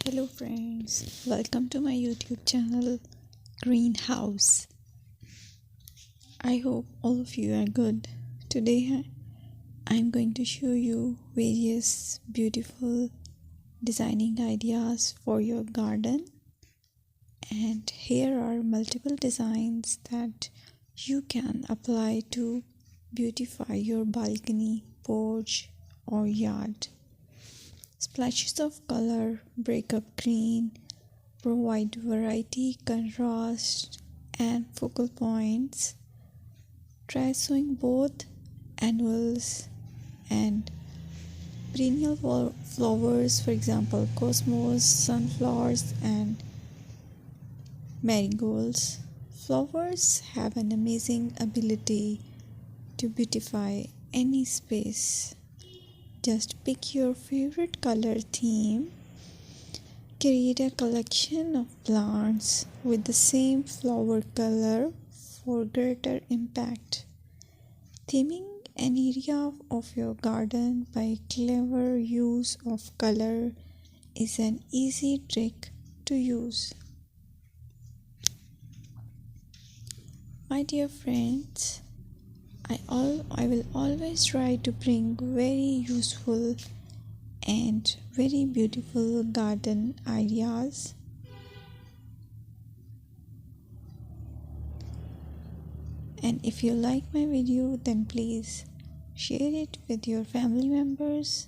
Hello friends, welcome to my YouTube channel Greenhouse. I hope all of you are good. Today I'm going to show you various beautiful designing ideas for your garden, and here are multiple designs that you can apply to beautify your balcony, porch or yard. Splashes of color break up green, provide variety, contrast, and focal points. Try sowing both annuals and perennial flowers, for example, cosmos, sunflowers, and marigolds. Flowers have an amazing ability to beautify any space. Just pick your favorite color theme. Create a collection of plants with the same flower color for greater impact. Theming an area of your garden by clever use of color is an easy trick to use. My dear friends, I will always try to bring very useful and very beautiful garden ideas. And if you like my video, then please share it with your family members.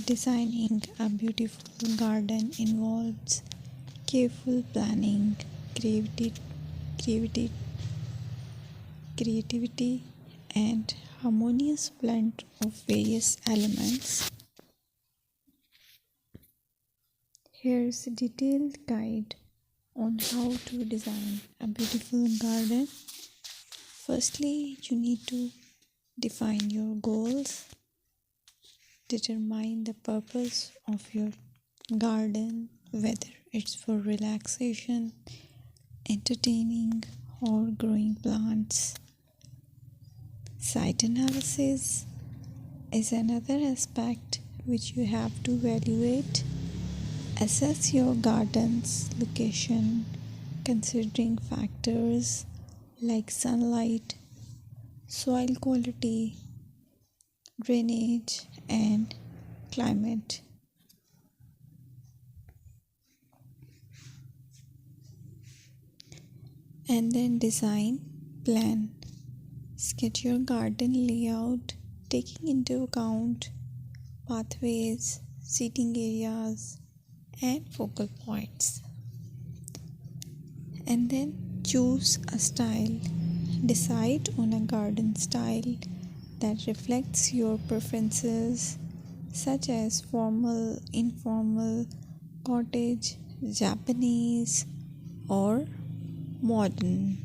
Designing a beautiful garden involves careful planning, creativity, creativity, and harmonious blend of various elements. Here's a detailed guide on how to design a beautiful garden. Firstly, you need to define your goals. Determine the purpose of your garden, whether it's for relaxation, entertaining, or growing plants. Site analysis is another aspect which you have to evaluate. Assess your garden's location, considering factors like sunlight, soil quality, drainage, and climate. And then design plan. Sketch your garden layout, taking into account pathways, seating areas, and focal points. And then choose a style. Decide on a garden style that reflects your preferences, such as formal, informal, cottage, Japanese, or modern.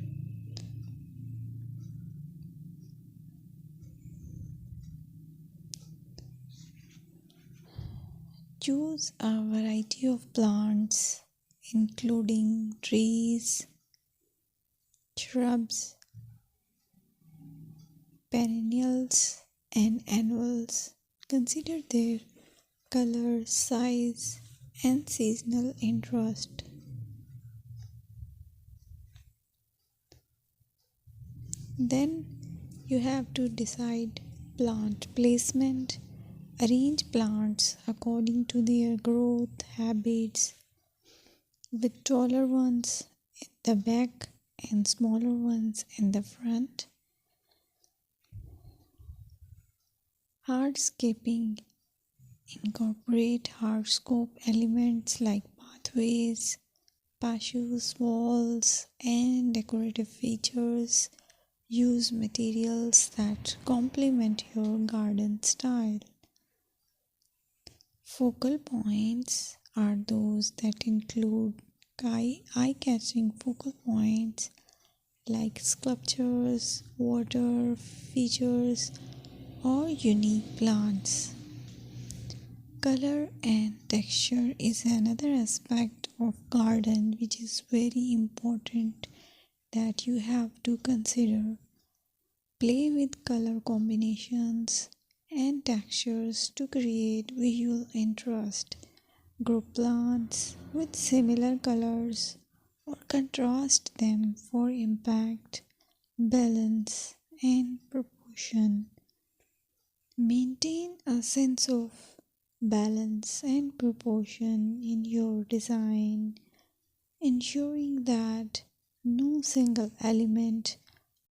Choose a variety of plants, including trees, shrubs, perennials, and annuals. Consider their color, size, and seasonal interest. Then you have to decide plant placement. Arrange plants according to their growth habits, with taller ones in the back and smaller ones in the front. Hardscaping. Incorporate hardscape elements like pathways, patios, walls, and decorative features. Use materials that complement your garden style. Focal points are those that include eye-catching focal points like sculptures, water features, or unique plants. Color and texture is another aspect of garden which is very important that you have to consider. Play with color combinations and textures to create visual interest. Group plants with similar colors or contrast them for impact, balance, and proportion. Maintain a sense of balance and proportion in your design, ensuring that no single element